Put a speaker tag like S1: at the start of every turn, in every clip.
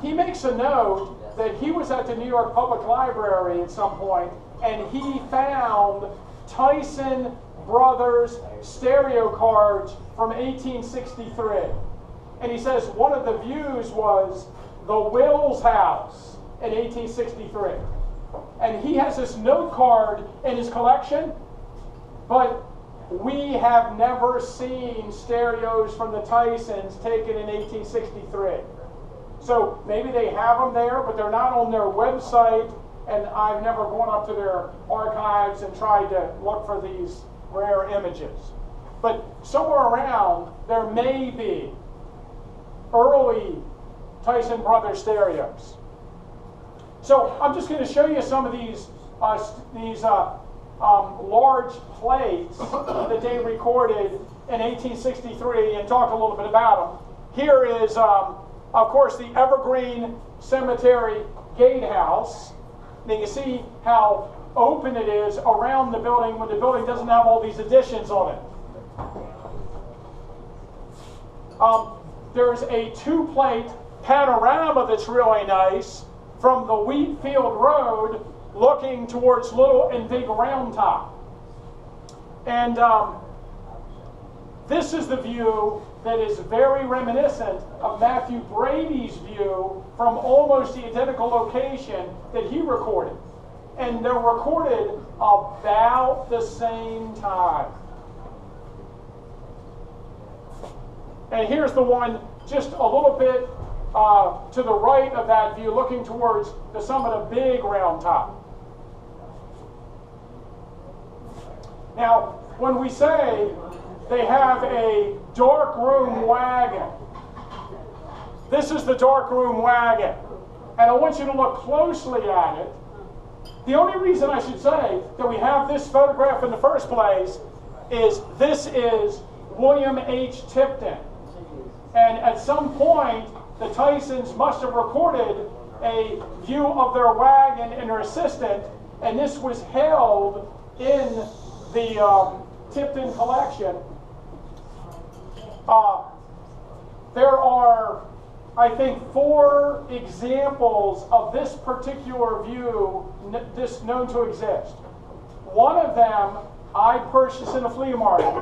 S1: he makes a note that he was at the New York Public Library at some point, and he found Tyson Brothers stereo cards from 1863. And he says one of the views was the Wills house in 1863. And he has this note card in his collection, but we have never seen stereos from the Tysons taken in 1863. So maybe they have them there, but they're not on their website, and I've never gone up to their archives and tried to look for these rare images. But somewhere around, there may be early Tyson Brothers stereos. So I'm just going to show you some of these large plates that they recorded in 1863 and talk a little bit about them. Here is, of course, the Evergreen Cemetery gatehouse. And you can see how open it is around the building when the building doesn't have all these additions on it. There's a 2-plate panorama that's really nice from the Wheatfield Road looking towards Little and Big Round Top. And this is the view that is very reminiscent of Matthew Brady's view from almost the identical location that he recorded. And they're recorded about the same time. And here's the one just a little bit to the right of that view, looking towards the summit of Big Round Top. Now, when we say they have a dark room wagon, this is the dark room wagon. And I want you to look closely at it. The only reason I should say that we have this photograph in the first place is this is William H. Tipton. And at some point, the Tysons must have recorded a view of their wagon and their assistant, and this was held in the Tipton collection. There are, I think, 4 examples of this particular view known to exist. One of them I purchased in a flea market.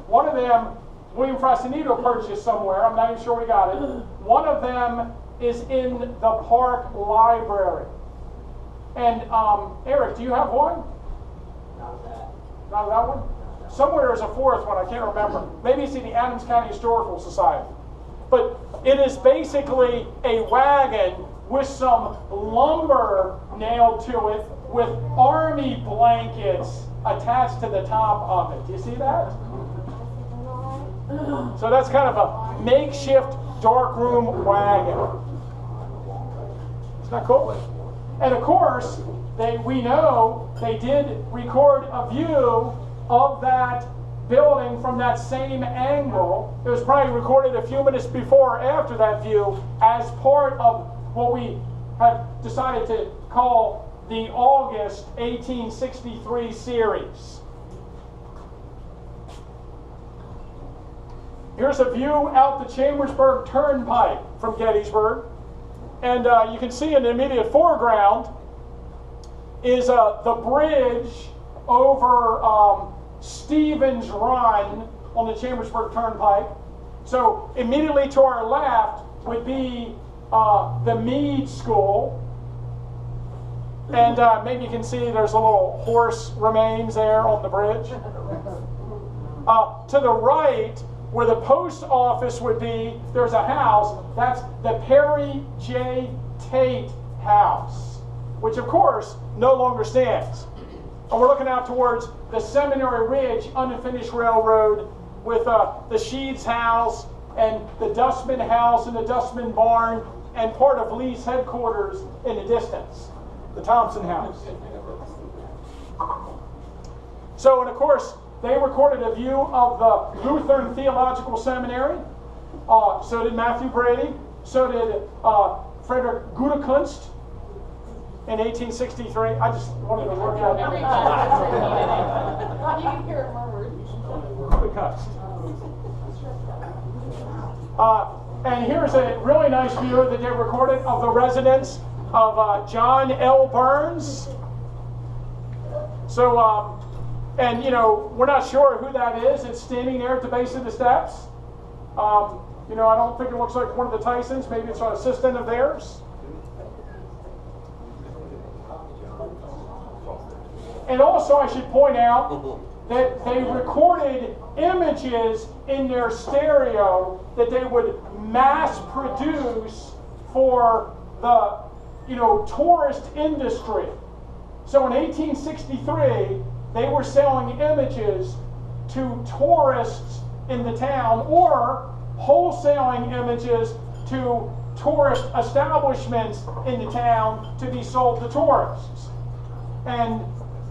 S1: One of them William Frastinito purchased somewhere. I'm not even sure we got it. One of them is in the Park Library. And Eric, do you have one?
S2: Not that.
S1: Not that one? Somewhere there's a 4th one. I can't remember. Maybe it's in the Adams County Historical Society. But it is basically a wagon with some lumber nailed to it with army blankets attached to the top of it. Do you see that? So that's kind of a makeshift darkroom wagon. Isn't that cool? And of course, we know they did record a view of that building from that same angle. It was probably recorded a few minutes before or after that view as part of what we have decided to call the August 1863 series. Here's a view out the Chambersburg Turnpike from Gettysburg. And you can see in the immediate foreground is the bridge over Stevens Run on the Chambersburg Turnpike. So immediately to our left would be the Meade School. And maybe you can see there's a little horse remains there on the bridge. To the right, where the post office would be, there's a house. That's the Perry J. Tate House, which of course no longer stands. And we're looking out towards the Seminary Ridge Unfinished Railroad with the Sheeds House and the Dustman House and the Dustman Barn and part of Lee's headquarters in the distance, the Thompson House. So, and of course, they recorded a view of the Lutheran Theological Seminary. So did Matthew Brady. So did Frederick Gutekunst in 1863. I just wanted to work out.
S3: You can hear it murmured.
S1: Gutekunst. And here's a really nice view that they recorded of the residence of John L. Burns. So, and you know, we're not sure who that is. It's standing there at the base of the steps. You know, I don't think it looks like one of the Tysons. Maybe it's an assistant of theirs. And also, I should point out that they recorded images in their stereo that they would mass produce for the, you know, tourist industry. So in 1863, they were selling images to tourists in the town, or wholesaling images to tourist establishments in the town to be sold to tourists. And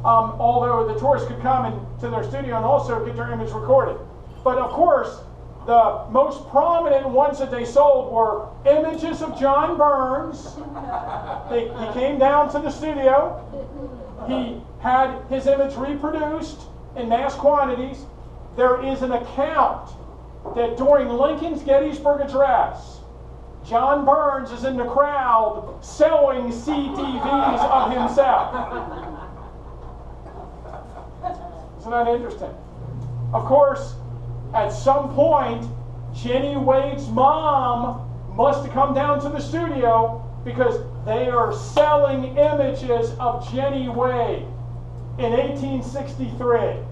S1: although the tourists could come into their studio and also get their image recorded. But of course, the most prominent ones that they sold were images of John Burns. He came down to the studio. He had his image reproduced in mass quantities. There is an account that during Lincoln's Gettysburg Address, John Burns is in the crowd selling CDs of himself. Isn't that interesting? Of course, at some point, Jenny Wade's mom must have come down to the studio because they are selling images of Jenny Wade in 1863.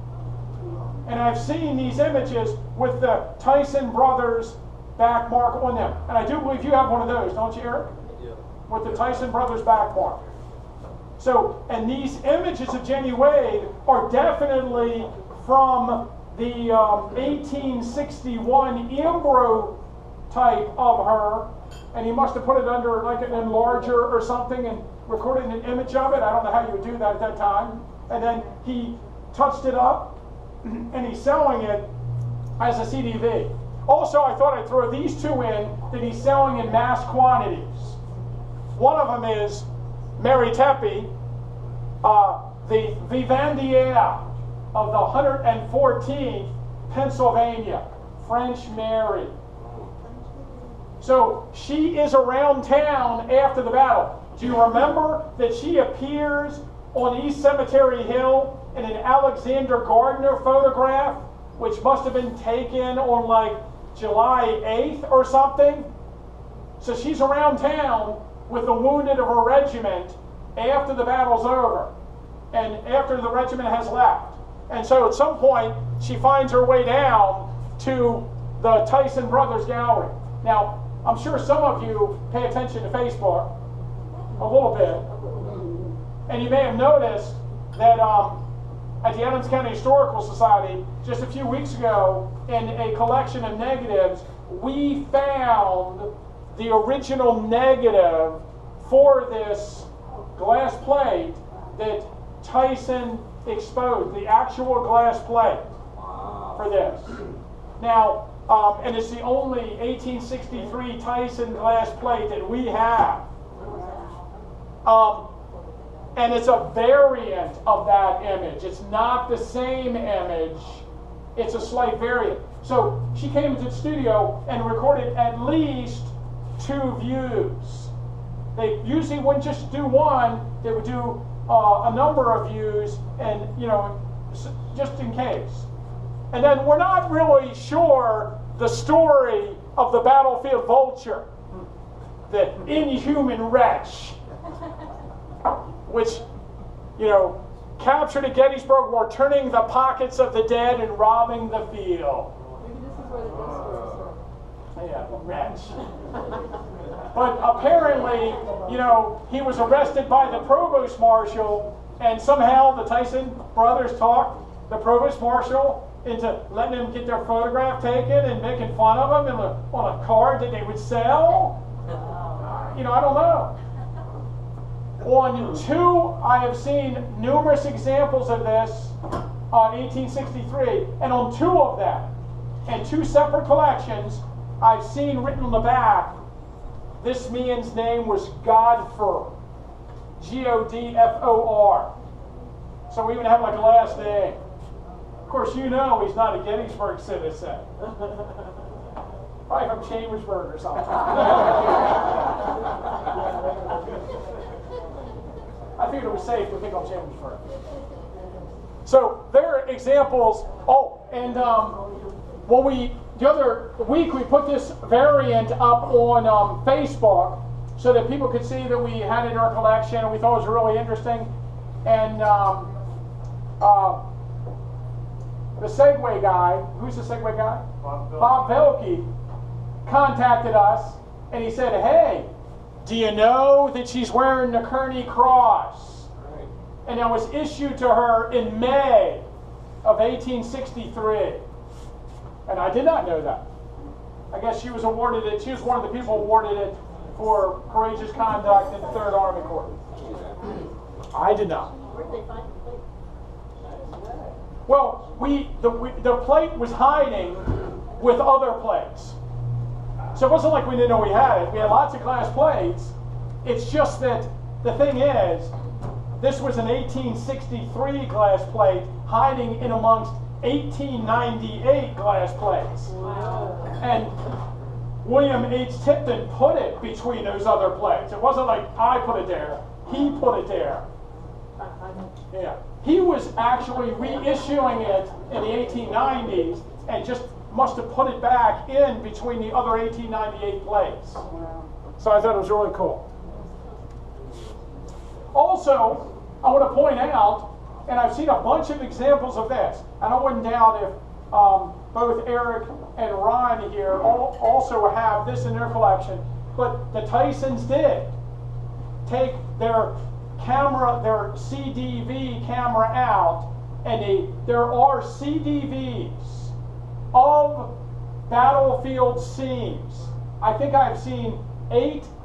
S1: And I've seen these images with the Tyson brothers back mark on them. And I do believe you have one of those, don't you, Eric? Yeah. With the Tyson brothers back mark. So, and these images of Jenny Wade are definitely from the 1861 ambrotype of her, and he must have put it under like an enlarger or something and recorded an image of it. I don't know how you would do that at that time. And then he touched it up, and he's selling it as a CDV. Also, I thought I'd throw these two in that he's selling in mass quantities. One of them is Mary Tepe, the Vivandière of the 114th Pennsylvania, French Mary. So she is around town after the battle. Do you remember that she appears on East Cemetery Hill in an Alexander Gardner photograph, which must have been taken on like July 8th or something? So she's around town with the wounded of her regiment after the battle's over and after the regiment has left. And so at some point, she finds her way down to the Tyson Brothers Gallery. Now, I'm sure some of you pay attention to Facebook a little bit, and you may have noticed that at the Adams County Historical Society, just a few weeks ago, in a collection of negatives, we found the original negative for this glass plate that Tyson exposed, the actual glass plate for this. Now, and it's the only 1863 Tyson glass plate that we have. And it's a variant of that image. It's not the same image. It's a slight variant. So she came into the studio and recorded at least 2 views. They usually wouldn't just do one, they would do a number of views, and just in case. And then we're not really sure the story of the battlefield vulture, the inhuman wretch, which, captured at Gettysburg while turning the pockets of the dead and robbing the field.
S2: Maybe this is where the story starts.
S1: Yeah, wretch. But apparently, he was arrested by the provost marshal, and somehow the Tyson brothers talked the provost marshal into letting him get their photograph taken and making fun of him on a card that they would sell. I don't know. On 2, I have seen numerous examples of this, 1863, and on 2 of them, in 2 separate collections, I've seen written on the back, this man's name was Godfor, Godfor. So we even have like a last name. Of course, he's not a Gettysburg citizen. Probably from Chambersburg or something. I figured it was safe to pick up Chambersburg. So there are examples. Oh, and the other week we put this variant up on Facebook so that people could see that we had it in our collection, and we thought it was really interesting. And the Segway guy, who's the Segway guy? Bob Velke contacted us, and he said, "Hey, do you know that she's wearing the Kearney Cross?" Right. And that was issued to her in May of 1863. And I did not know that. I guess she was awarded it. She was one of the people awarded it for courageous conduct in the Third Army Corps. I did not.
S2: Where did they find the plate?
S1: Well, the plate was hiding with other plates. So it wasn't like we didn't know we had it. We had lots of glass plates. It's just that the thing is, this was an 1863 glass plate hiding in amongst 1898 glass plates.
S2: Wow.
S1: And William H. Tipton put it between those other plates. It wasn't like I put it there. He put it there. Yeah. He was actually reissuing it in the 1890s and just must have put it back in between the other 1898 plates. So I thought it was really cool. Also, I want to point out, and I've seen a bunch of examples of this, and I wouldn't doubt if both Eric and Ron here also have this in their collection, but the Tysons did take their camera, their CDV camera out, and there are CDVs of battlefield scenes. I think I've seen 8